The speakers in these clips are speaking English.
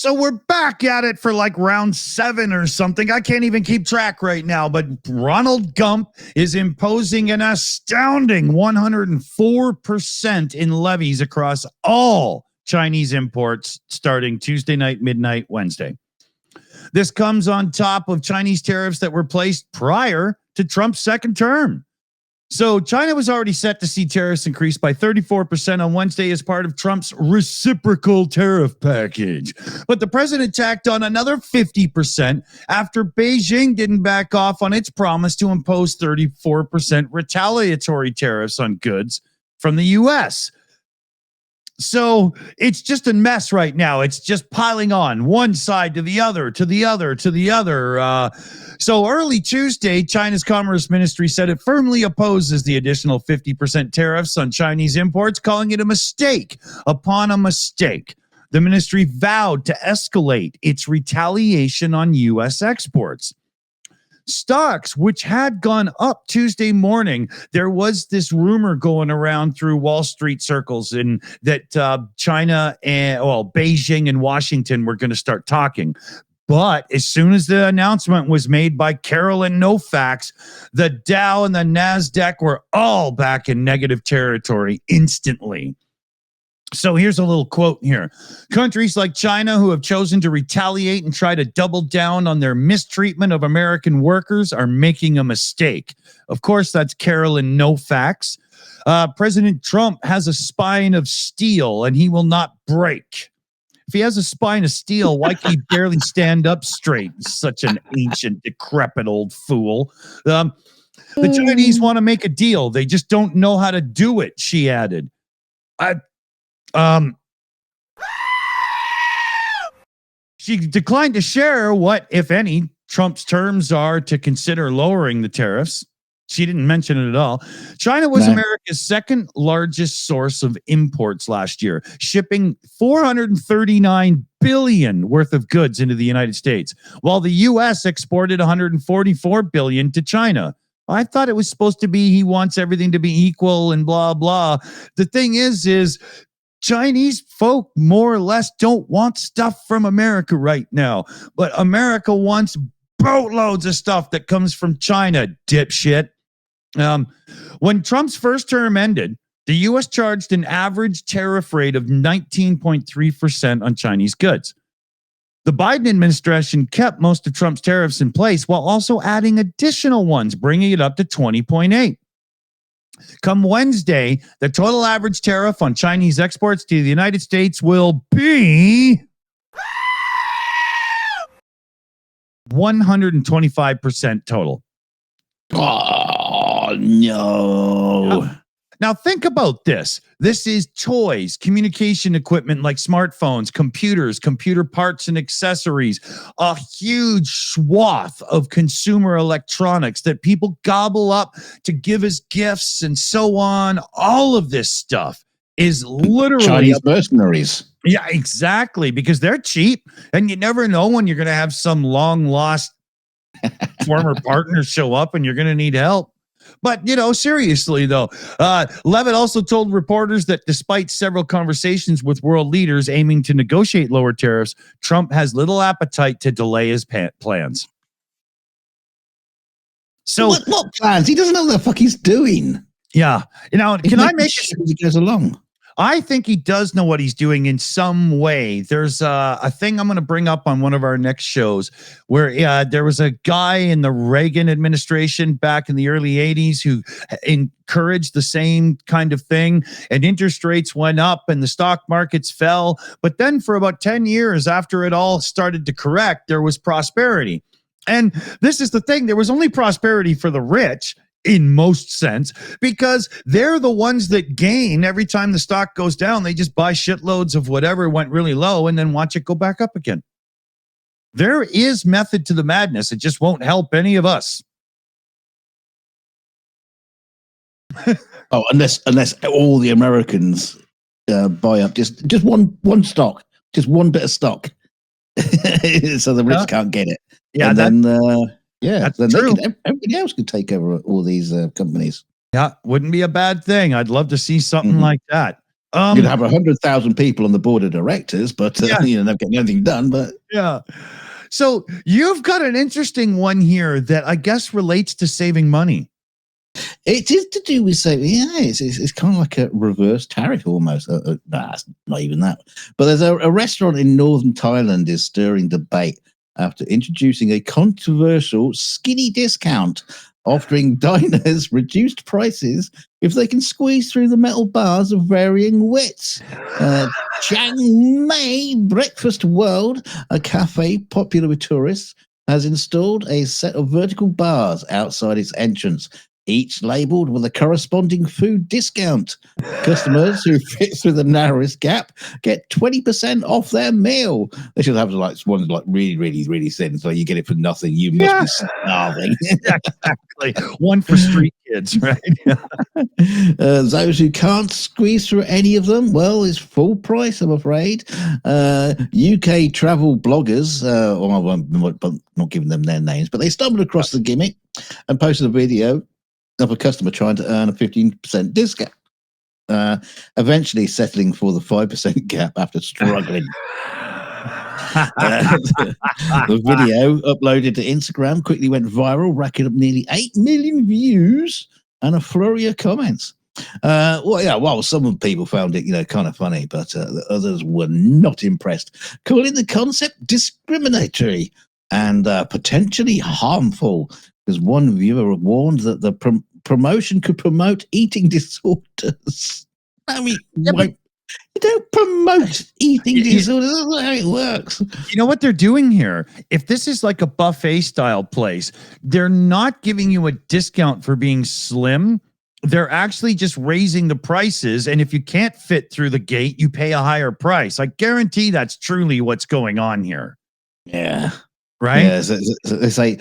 So we're back at it for like round 7 or something. I can't even keep track right now, but Ronald Gump is imposing an astounding 104% in levies across all Chinese imports starting Tuesday night, midnight, Wednesday. This comes on top of Chinese tariffs that were placed prior to Trump's second term. So China was already set to see tariffs increase by 34% on Wednesday as part of Trump's reciprocal tariff package. But the president tacked on another 50% after Beijing didn't back off on its promise to impose 34% retaliatory tariffs on goods from the U.S. So it's just a mess right now. It's just piling on one side to the other, to the other, to the other. So early Tuesday, China's Commerce Ministry said it firmly opposes the additional 50% tariffs on Chinese imports, calling it a mistake upon a mistake. The ministry vowed to escalate its retaliation on U.S. exports. Stocks, which had gone up Tuesday morning, there was this rumor going around through Wall Street circles in that China and Beijing and Washington were going to start talking. But as soon as the announcement was made by Carolyn Nofax, the Dow and the NASDAQ were all back in negative territory instantly. So here's a little quote here. Countries like China who have chosen to retaliate and try to double down on their mistreatment of American workers are making a mistake. Of course, that's Carolyn Nofax. President Trump has a spine of steel and he will not break. If he has a spine of steel, why can he barely stand up straight? Such an ancient, decrepit old fool. The Chinese want to make a deal. They just don't know how to do it, she added. She declined to share what, if any, Trump's terms are to consider lowering the tariffs. She didn't mention it at all. China was America's second largest source of imports last year, shipping $439 billion worth of goods into the United States, while the U.S. exported $144 billion to China. I thought it was supposed to be he wants everything to be equal and blah, blah. The thing is Chinese folk more or less don't want stuff from America right now, but America wants boatloads of stuff that comes from China, dipshit. When Trump's first term ended, the U.S. charged an average tariff rate of 19.3% on Chinese goods. The Biden administration kept most of Trump's tariffs in place while also adding additional ones, bringing it up to 20.8%. Come Wednesday, the total average tariff on Chinese exports to the United States will be 125% total. Oh, no. Now think about this. This is toys, communication equipment like smartphones, computers, computer parts and accessories, a huge swath of consumer electronics that people gobble up to give as gifts and so on. All of this stuff is literally Chinese mercenaries. Yeah, exactly, because they're cheap and you never know when you're going to have some long lost former partner show up and you're going to need help. But, seriously, though, Levitt also told reporters that despite several conversations with world leaders aiming to negotiate lower tariffs, Trump has little appetite to delay his plans. So what plans? He doesn't know what the fuck he's doing. Yeah. Can I make it as he goes along? I think he does know what he's doing in some way. There's a thing I'm going to bring up on one of our next shows where there was a guy in the Reagan administration back in the early 80s who encouraged the same kind of thing, and interest rates went up and the stock markets fell. But then for about 10 years after it all started to correct, there was prosperity. And this is the thing. There was only prosperity for the rich in most sense, because they're the ones that gain every time the stock goes down. They just buy shitloads of whatever went really low and then watch it go back up again. There is method to the madness. It just won't help any of us. Unless all the Americans buy up just one stock, just one bit of stock, so the rich can't get it. Yeah, and then that's then true. Everybody else could take over all these companies. Yeah, wouldn't be a bad thing. I'd love to see something like that. You'd have 100,000 people on the board of directors, but never getting anything done. But yeah. So you've got an interesting one here that I guess relates to saving money. It is to do with saving. Yeah, it's kind of like a reverse tariff almost. Nah, it's not even that. But there's a restaurant in northern Thailand is stirring debate after introducing a controversial skinny discount, offering diners reduced prices if they can squeeze through the metal bars of varying widths. Chiang Mai Breakfast World, a cafe popular with tourists, has installed a set of vertical bars outside its entrance, each labeled with a corresponding food discount. Customers who fit through the narrowest gap get 20% off their meal. They should have one really, really, really thin, so you get it for nothing. You must be starving. Exactly. One for street kids, right? Those who can't squeeze through any of them, well, it's full price, I'm afraid. UK travel bloggers, I'm not giving them their names, but they stumbled across the gimmick and posted a video of a customer trying to earn a 15% discount, eventually settling for the 5% gap after struggling. The video uploaded to Instagram quickly went viral, racking up nearly 8 million views and a flurry of comments. Some people found it, kind of funny, but others were not impressed, calling the concept discriminatory and potentially harmful, because one viewer warned that the promotion could promote eating disorders. I mean, you don't promote eating disorders. That's not how it works. You know what they're doing here? If this is like a buffet style place, they're not giving you a discount for being slim. They're actually just raising the prices. And if you can't fit through the gate, you pay a higher price. I guarantee that's truly what's going on here. Yeah. Right? Yeah, so they say,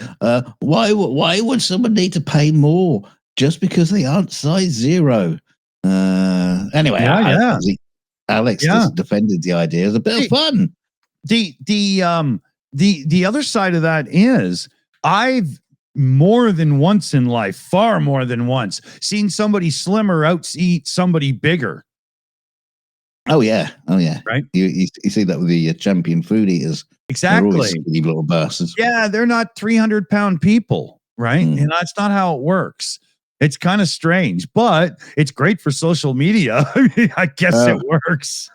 why would someone need to pay more just because they aren't size 0? Anyway, Alex just defended the idea as a bit of fun. The other side of that is I've more than once in life, far more than once, seen somebody slimmer out-eat somebody bigger. Oh yeah. Right. You see that with the champion food eaters. Exactly. They're little bastards. Yeah, they're not 300-pound people, right? And that's not how it works. It's kind of strange, but it's great for social media. I mean, I guess it works.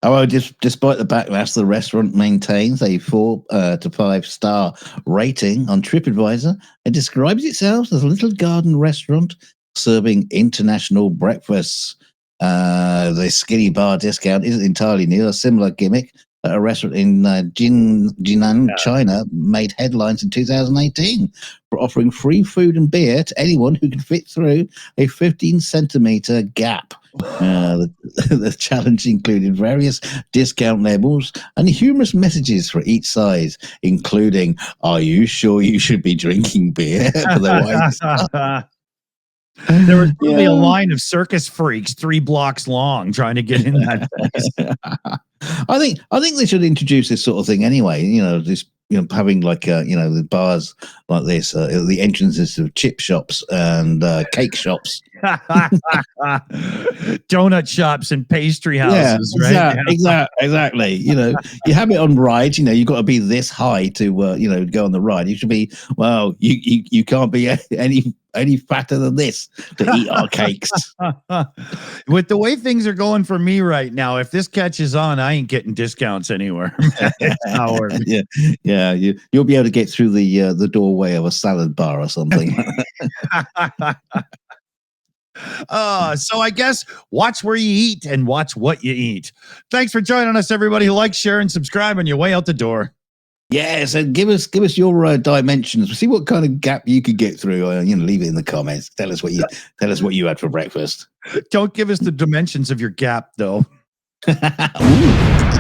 Oh, well, despite the backlash, the restaurant maintains a 4 to 5 star rating on TripAdvisor and describes itself as a little garden restaurant serving international breakfasts. The skinny bar discount isn't entirely new. A similar gimmick at a restaurant in Jinan, China, made headlines in 2018 for offering free food and beer to anyone who can fit through a 15-centimeter gap. The challenge included various discount labels and humorous messages for each size, including, "Are you sure you should be drinking beer?" for the There was probably a line of circus freaks 3 blocks long trying to get in that place. I think they should introduce this sort of thing anyway. Having like the bars like this, the entrances of chip shops and cake shops, donut shops and pastry houses. Yeah, right? Exactly. You have it on rides. You've got to be this high to go on the ride. You should be you can't be any fatter than this to eat our cakes. With the way things are going for me right now, if this catches on, I ain't getting discounts anywhere. Yeah, you'll be able to get through the doorway of a salad bar or something. So I guess watch where you eat and watch what you eat. Thanks for joining us, everybody. Like, share, and subscribe on your way out the door. Yes, and give us your dimensions. See what kind of gap you could get through. Leave it in the comments. Tell us what you had for breakfast. Don't give us the dimensions of your gap, though. Ooh.